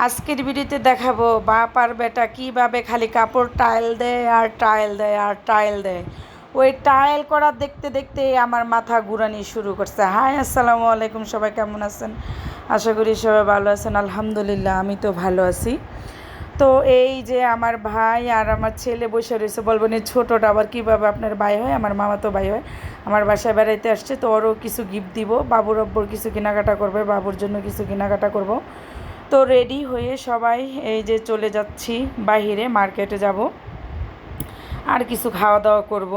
আজকের ভিডিওতে দেখাবো বাপ আর বেটা কীভাবে খালি কাপড় টাইল দেয় আর টাইল দেয় আর টাইল দেয়। ওই টাইল করা দেখতে দেখতে আমার মাথা ঘুরানি শুরু করছে। হাই, আসসালামু আলাইকুম, সবাই কেমন আছেন? আশা করি সবাই ভালো আছেন। আলহামদুলিল্লাহ, আমি তো ভালো আছি। তো এই যে আমার ভাই আর আমার ছেলে বসে রয়েছে। বলবেন এই ছোটোটা আবার কীভাবে আপনার ভাই হয়? আমার মামা তো ভাই হয়। আমার বাসায় বেড়াইতে আসছে, তো ওরও কিছু গিফট দিব। বাবুর আব্বুর কিছু কেনাকাটা করবে, বাবুর জন্য কিছু কেনাকাটা করব। তো রেডি হয়ে সবাই এই যে চলে যাচ্ছি বাহিরে, মার্কেটে যাব আর কিছু খাওয়া দাওয়া করব।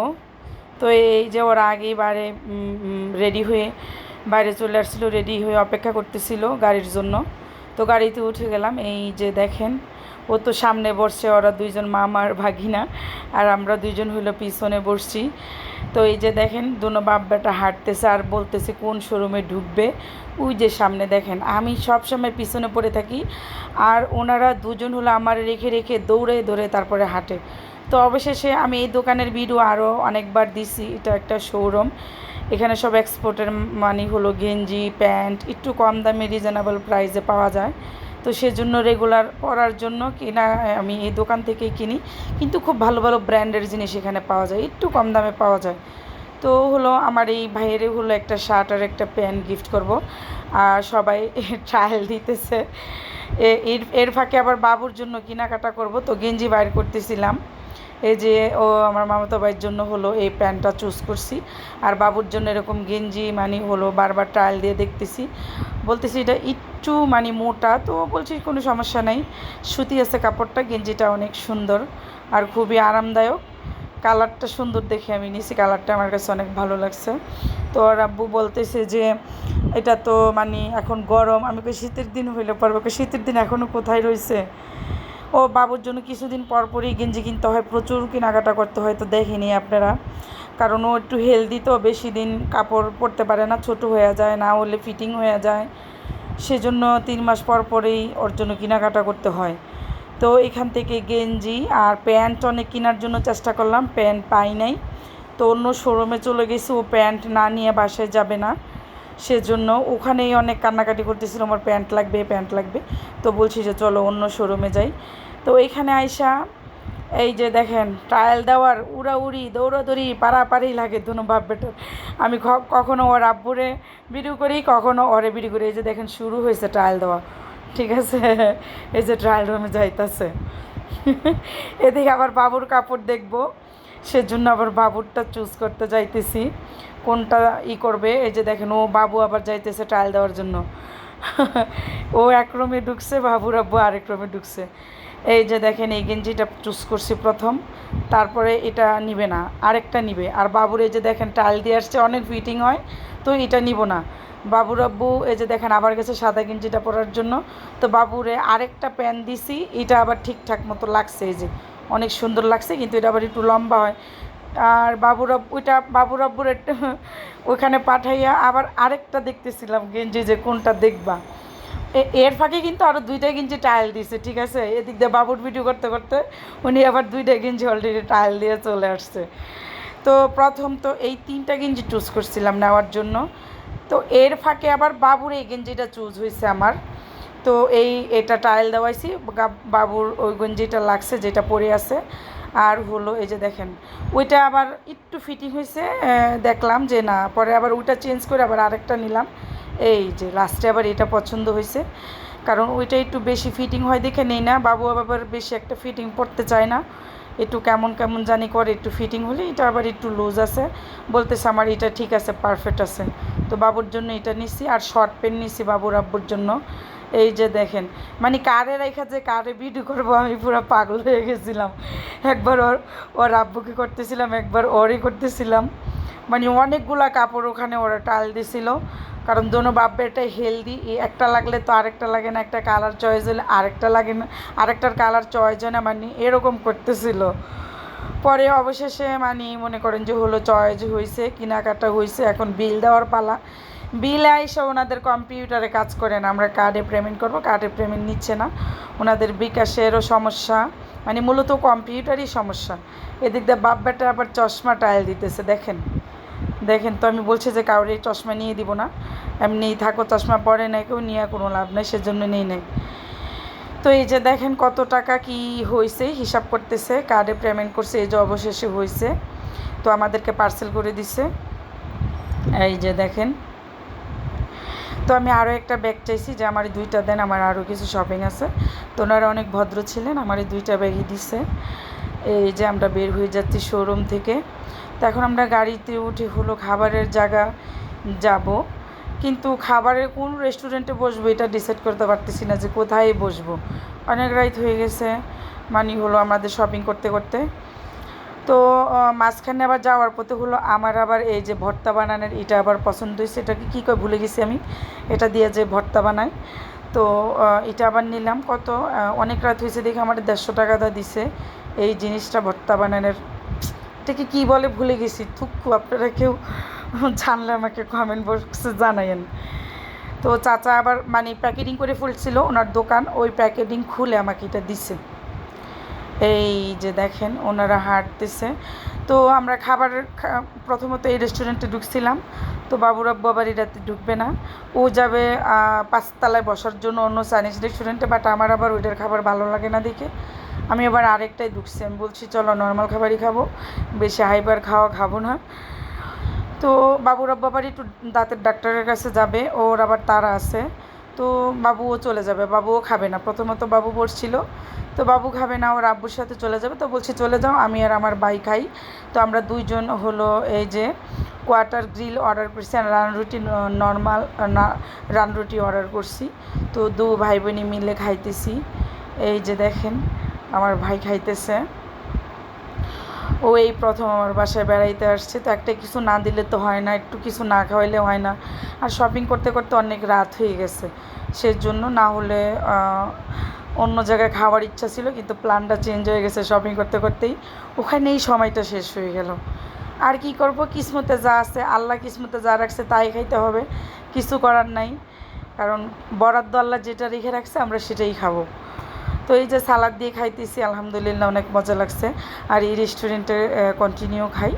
তো এই যে ওরা আগেই রেডি হয়ে বাইরে চলে আসছিলো, রেডি হয়ে অপেক্ষা করতেছিল গাড়ির জন্য। তো গাড়িতে উঠে গেলাম। এই যে দেখেন, ও তো সামনে বসছে, ওরা দুইজন মামার ভাগিনা, আর আমরা দুইজন হইলো পিছনে বসছি। তো এই যে দেখেন দুনো বাপ বেটা হাঁটতেছে আর বলতেছে কোন শোরুমে ঢুকবে। ওই যে সামনে দেখেন, আমি সব সময় পিছনে পড়ে থাকি, আর ওনারা দুজন হলো আমার রেখে রেখে দৌড়ে দৌড়ে তারপরে হাঁটে। তো অবশেষে আমি এই দোকানের ভিডিও আরও অনেকবার দিছি। এটা একটা শোরুম, এখানে সব এক্সপোর্টের মানে হলো গেঞ্জি প্যান্ট একটু কম দামে রিজনেবল প্রাইসে পাওয়া যায়। তো সেজন্য রেগুলার পরার জন্য কিনা আমি এই দোকান থেকেই কিনি, কিন্তু খুব ভালো ভালো ব্র্যান্ডের জিনিস এখানে পাওয়া যায়, একটু কম দামে পাওয়া যায়। তো হলো আমার এই ভাইয়ের হলো একটা শার্ট আর একটা প্যান্ট গিফট করব, আর সবাই ট্রায়াল দিতেছে। এর ফাঁকে আবার বাবুর জন্য কেনাকাটা করব, তো গেঞ্জি বাইর করতেছিলাম। এই যে ও আমার মামাতো ভাইয়ের জন্য হলো এই প্যান্টটা চুজ করছি, আর বাবুর জন্য এরকম গেঞ্জি মানে হলো বারবার ট্রায়াল দিয়ে দেখতেছি। বলতেছি এটা একটু মানে মোটা, তো বলছি কোনো সমস্যা নেই, সুতি আছে কাপড়টা, গেঞ্জিটা অনেক সুন্দর আর খুবই আরামদায়ক। কালারটা সুন্দর দেখে আমি নিছি, কালারটা আমার কাছে অনেক ভালো লাগছে। তো আর আব্বু বলতেছে যে এটা তো মানে এখন গরম। আমি কই শীতের দিন হইলে পারবো, শীতের দিন এখনও কোথায় রয়েছে। ও বাবুর জন্য কিছুদিন পর পরই গেঞ্জি কিনতে হয়, প্রচুর কেনাকাটা করতে হয়। তো দেখেনি আপনারা, কারণ ও একটু হেলদি, তো বেশি দিন কাপড় পরতে পারে না, ছোট হয়ে যায়, না হলে ফিটিং হয়ে যায়। সেজন্য 3 মাস পর পরেই ওর জন্য কেনাকাটা করতে হয়। তো এখান থেকে গেঞ্জি আর প্যান্ট অনেক কেনার জন্য চেষ্টা করলাম, প্যান্ট পাই নাই। তো অন্য শোরুমে চলে গেছি, ও প্যান্ট না নিয়ে বাসায় যাবে না। সেজন্য ওখানেই অনেক কান্নাকাটি করতেছিল, আমার প্যান্ট লাগবে প্যান্ট লাগবে। তো বলছি যে চলো অন্য শোরুমে যাই। তো এইখানে আইসা এই যে দেখেন ট্রায়াল দেওয়ার উড়াউড়ি দৌড়াদৌড়ি পাড়াপাড়ি লাগে দুনো বাপ বেটার। আমি কখনো ওর আব্বুরে ভিডিও করি, কখনো ওরে ভিডিও করি। এই যে দেখেন শুরু হয়েছে ট্রায়াল দেওয়া, ঠিক আছে। এই যে ট্রায়াল রুমে যাইতেছে। এদিকে আবার বাবুর কাপড় দেখবো, সেজন্য আবার বাবুরটা চুজ করতে যাইতেছি কোনটা করবে। এই যে দেখেন ও বাবু আবার যাইতেছে ট্রায়াল দেওয়ার জন্য। ও এক রুমে ঢুকছে, বাবুর আব্বু আরেক রুমে ঢুকছে। এই যে দেখেন এই গেঞ্জিটা চুজ করছি প্রথম, তারপরে এটা নিবে না, আরেকটা নিবে। আর বাবুর এই যে দেখেন ট্রায়াল দিয়ে আসছে, অনেক ফিটিং হয়, তো এটা নিব না। বাবুর আব্বু এই যে দেখেন আবার গেছে সাদা গেঞ্জিটা পরার জন্য। তো বাবুরে আরেকটা প্যান্ট দিছি, এটা আবার ঠিকঠাক মতো লাগছে, এই যে অনেক সুন্দর লাগছে, কিন্তু এটা আবার একটু লম্বা হয়। আর বাবুর আব্বুর একটা ওইখানে পাঠাইয়া আবার আরেকটা দেখতেছিলাম গেঞ্জি, যে কোনটা দেখবা। এর ফাঁকে কিন্তু আরও 2টা গেঞ্জি টাইল দিছে, ঠিক আছে। এদিক দিয়ে বাবুর ভিডিও করতে করতে উনি আবার 2টা গেঞ্জি অলরেডি টাইল দিয়ে চলে আসছে। তো প্রথম তো এই 3টা গেঞ্জি চুজ করছিলাম নেওয়ার জন্য। তো এর ফাঁকে আবার বাবুর এই গেঞ্জিটা চুজ হয়েছে আমার। তো এটা টাইল দেওয়াইছি, বাবুর ওই গেঞ্জিটা লাগছে যেটা পরে আছে। আর হলো এই যে দেখেন ওইটা আবার একটু ফিটিং হয়েছে, দেখলাম যে না, পরে আবার ওইটা চেঞ্জ করে আবার আরেকটা নিলাম। এই যে লাস্টে আবার এটা পছন্দ হয়েছে, কারণ ওইটা একটু বেশি ফিটিং হয় দেখে নেই না। বাবু আবার বেশি একটা ফিটিং পড়তে চায় না, একটু কেমন কেমন জানি করে, একটু ফিটিং হলে এটা আবার একটু লুজ আছে। বলতেছে আমার এটা ঠিক আছে, পারফেক্ট আছে। তো বাবুর জন্য এটা নিছি, আর শর্ট প্যান্ট নিছি বাবুর আব্বুর জন্য। এই যে দেখেন মানে কারে রেখা যে কারে ভিডিও করবো, আমি পুরো পাগল হয়ে গেছিলাম। একবার ওর আব্বুকে করতেছিলাম, একবার ওরই করতেছিলাম। মানে অনেকগুলা কাপড় ওখানে ওরা টাল দিছিল, কারণ দোনো বাপ বেটাই হেলদি। একটা লাগলে তো আরেকটা লাগে না, একটা কালার চয়েস হলে আরেকটা লাগে না, আরেকটার কালার চয়েস হয় না, মানে এরকম করতেছিল। পরে অবশেষে মানে মনে করেন যে হলো চয়েস হয়েছে, কেনাকাটা হয়েছে, এখন বিল দেওয়ার পালা। বিল আইসা ওনাদের কম্পিউটারে কাজ করে না, আমরা কার্ডে পেমেন্ট করবো, কার্ডে পেমেন্ট নিচ্ছে না, ওনাদের বিকাশেরও সমস্যা, মানে মূলত কম্পিউটারই সমস্যা। এদিক দিয়ে বাপ বেটা আবার চশমা টাইল দিতেছে, দেখেন দেখেন। তো আমি বলছি যে কাউরে চশমা নিয়ে দিব না, এমনি থাকো, চশমা পরে নাই কেউ, নিয়ে কোনো লাভ নেই, সেজন্য নেই নাই। তো এই যে দেখেন কত টাকা কি হয়েছে, হিসাব করতেছে, কার্ডে পেমেন্ট করছে, এই যে অবশেষে হয়েছে। তো আমাদেরকে পার্সেল করে দিছে, এই যে দেখেন। তো আমি আরও একটা ব্যাগ চাইছি যে আমার 2টা দেন, আমার আরও কিছু শপিং আছে। তো ওনারা অনেক ভদ্র ছিলেন, আমার এই 2টা ব্যাগই দিছে। এই যে আমরা বের হয়ে যাচ্ছি শোরুম থেকে। তো এখন আমরা গাড়িতে উঠে হলো খাবারের জায়গা যাব, কিন্তু খাবারের কোন রেস্টুরেন্টে বসবো এটা ডিসাইড করতে পারতেছি না যে কোথায় বসবো। অনেক রাত হয়ে গেছে, মানে হলো আমাদের শপিং করতে করতে। তো মাঝখানে আবার যাওয়ার পথে হলো আমার আবার এই যে ভর্তা বানানোর এটা আবার পছন্দ হয়েছে, এটাকে কী করে ভুলে গেছি আমি, এটা দিয়ে যে ভর্তা বানাই। তো এটা আবার নিলাম, কত অনেক রাত হয়েছে দেখে আমার 150 টাকা দা দিছে এই জিনিসটা ভর্তা বানানোর। এটাকে কী বলে ভুলে গেছি, থুক্কু। আপনারা কেউ জানলে আমাকে কমেন্ট বক্সে জানাইন। তো চাচা আবার মানে প্যাকেটিং করে ফেলছিল ওনার দোকান, ওই প্যাকেটিং খুলে আমাকে এটা দিছে। এই যে দেখেন ওনারা হাঁটতেছে। তো আমরা খাবারের প্রথমত এই রেস্টুরেন্টে ঢুকছিলাম। তো বাবুর আব্বু আবার রাতে ঢুকবে না, ও যাবে 5তলায় বসার জন্য অন্য চাইনিজ রেস্টুরেন্টে। বাট আমার আবার ওইটার খাবার ভালো লাগে না দেখে আমি আবার আরেকটাই ঢুকছি। আমি বলছি চলো নর্মাল খাবারই খাবো, বেশি হাইবার খাবো না। তো বাবুর আব্বু আবার একটু দাঁতের ডাক্তারের কাছে যাবে, ওর আবার তাড়া আছে। তো বাবুও চলে যাবে, বাবুও খাবে না। প্রথমত বাবু বসছিল, তো বাবু খাবে না, ওর আব্বুর সাথে চলে যাবে। তো বলছি চলে যাও, আমি আর আমার ভাই খাই। তো আমরা 2জন হলো এই যে কোয়ার্টার গ্রিল অর্ডার করছি, আর রানরুটি নর্মাল রানরুটি অর্ডার করছি। তো 2 ভাই বোনই মিলে খাইতেছি। এই যে দেখেন আমার ভাই খাইতেছে, ও এই প্রথম আমার বাসায় বেড়াইতে আসছে। তো একটা কিছু না দিলে তো হয় না, একটু কিছু না খাওয়াইলে হয় না। আর শপিং করতে করতে অনেক রাত হয়ে গেছে, সেজন্য না হলে অন্য জায়গায় খাওয়ার ইচ্ছা ছিল, কিন্তু প্ল্যানটা চেঞ্জ হয়ে গেছে শপিং করতে করতেই। ওখানেই সময়টা শেষ হয়ে গেল। আর কি করব, কিসমতে যা আছে, আল্লাহ কিসমতে যা রাখছে তাই খাইতে হবে, কিছু করার নাই। কারণ বরাদ্দ আল্লাহ যেটা রেখে রাখছে আমরা সেটাই খাবো। তো এই যে সালাদ দিয়ে খাইতেছি, আলহামদুলিল্লাহ অনেক মজা লাগছে। আর এই রেস্টুরেন্টে কন্টিনিউ খাই,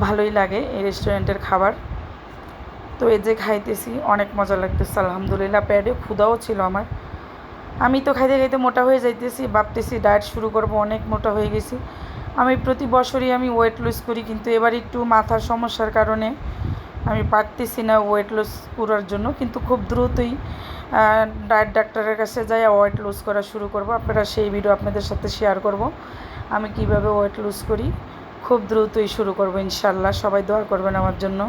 ভালোই লাগে এই রেস্টুরেন্টের খাবার। তো এই যে খাইতেছি অনেক মজা লাগতেছে আলহামদুলিল্লাহ, পেটে ক্ষুধাও ছিল আমার। আমি তো খাইতে খাইতে মোটা হয়ে যাইতেছি, ভাবতেছি ডায়েট শুরু করব, অনেক মোটা হয়ে গেছি। আমি প্রতি বছরই আমি ওয়েট লুজ করি, কিন্তু এবার একটু মাথার সমস্যার কারণে আমি পারতেছি না ওয়েট লুজ করার জন্য। কিন্তু খুব দ্রুতই ডায়েট ডাক্তারের কাছে যাই ওয়েট লুজ করা শুরু করব। আপনারা সেই ভিডিও আপনাদের সাথে শেয়ার করব আমি কিভাবে ওয়েট লুজ করি। খুব দ্রুতই শুরু করব ইনশাল্লাহ, সবাই দোয়া করবেন আমার জন্য।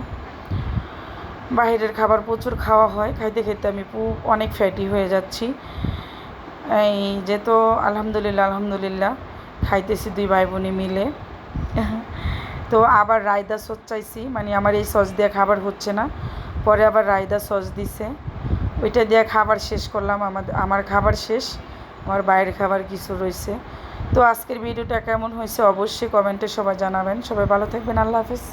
বাইরের খাবার প্রচুর খাওয়া হয়, খাইতে খাইতে আমি অনেক ফ্যাটি হয়ে যাচ্ছি। এই যে তো আলহামদুলিল্লাহ খাইতেছি 2 ভাই বোনে মিলে। তো আবার রায়দা সস চাইছি, মানে আমার এই সস দিয়ে খাবার হচ্ছে না, পরে আবার রায়দা সস দিছে, ওইটা দিয়ে খাবার শেষ করলাম। আমার খাবার শেষ, আমার বাইরের খাবার কিছু রয়েছে। তো আজকের ভিডিওটা কেমন হয়েছে অবশ্যই কমেন্টে সবাই জানাবেন। সবাই ভালো থাকবেন, আল্লাহ হাফেজ।